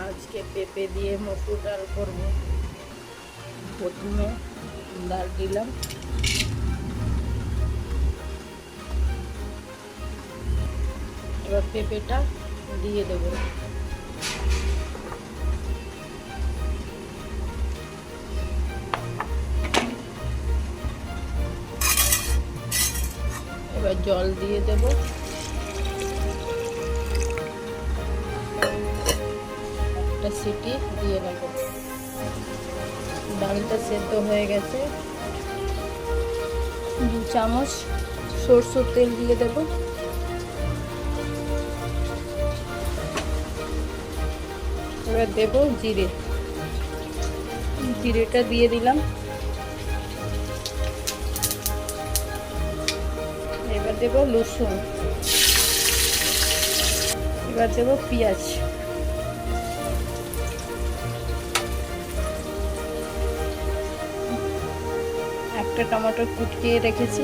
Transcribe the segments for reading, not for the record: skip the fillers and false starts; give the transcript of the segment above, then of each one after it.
আজকে পেঁপে দিয়ে মসুর ডাল করব। প্রথমে ডাল দিলাম, এবার পেঁপেটা দিয়ে দেব। এবার জল দিয়ে দেব। একটা সিটি দিয়ে নেব। ডালটা সেদ্ধ হয়ে গেছে। 2 চামচ সরষের তেল দিয়ে দেব। এবার দেব জিরেটা দিয়ে দিলাম। এবার দেব রসুন। এবার দেব পেঁয়াজ। একটা টমেটো কুটিয়ে রেখেছি,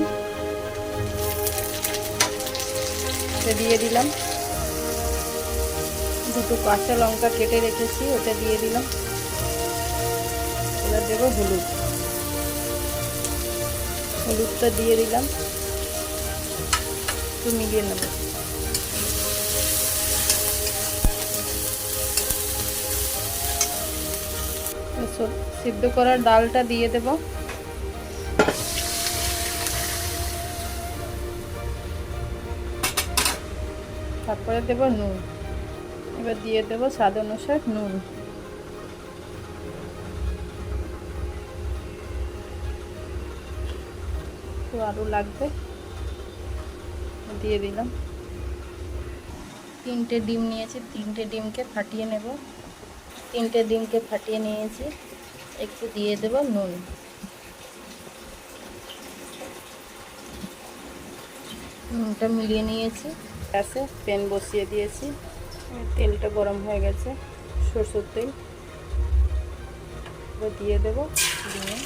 ওটা দিয়ে দিলাম। 2টো কাঁচা লঙ্কা কেটে রেখেছি, ওটা দিয়ে দিলাম। এবার দেব হলুদটা দিয়ে দিলাম। একটু মিলিয়ে নেব। সিদ্ধ করা ডালটা দিয়ে দেব। তারপরে দেব নুন। এবার দিয়ে দেব স্বাদ অনুসার নুন। তো আরও লাগবে, দিয়ে দিলাম। 3টে ডিম নিয়েছি, 3টে ডিমকে ফাটিয়ে নেব। 3টে ডিমকে ফাটিয়ে নিয়েছি। একটু দিয়ে দেব নুন। নুনটা মিলিয়ে নিয়েছি। গ্যাসে প্যান বসিয়ে দিয়েছি। তেলটা গরম হয়ে গেছে, সরষের তেল। এবার দিয়ে দেব ডিমে।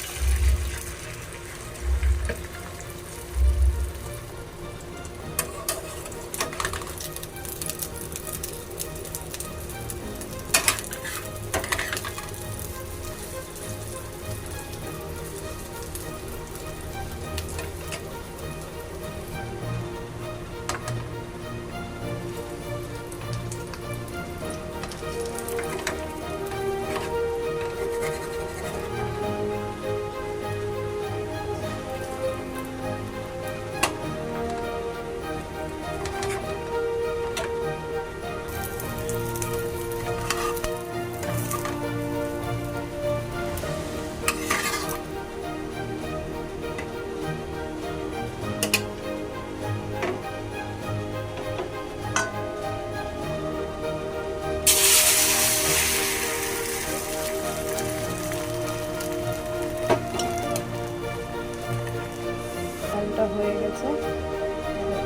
ডালটা হয়ে গেছে।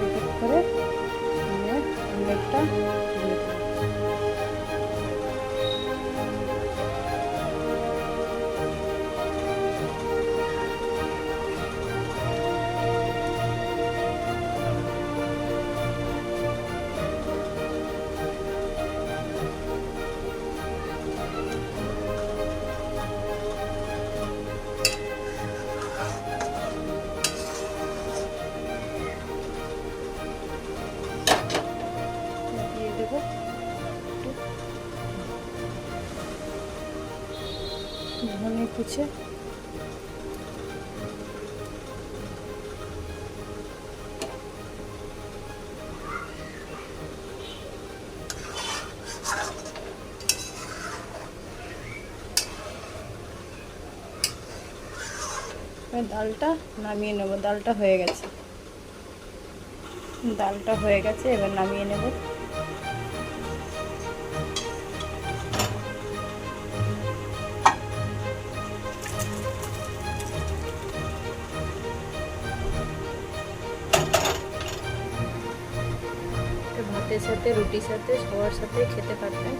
এদিক করে অনেকটা ধনে কুচে। ডালটা নামিয়ে নেব। ডালটা হয়ে গেছে। এবার নামিয়ে নেব। ভাতের সাথে, রুটির সাথে, সবার সাথে খেতে পারবেন।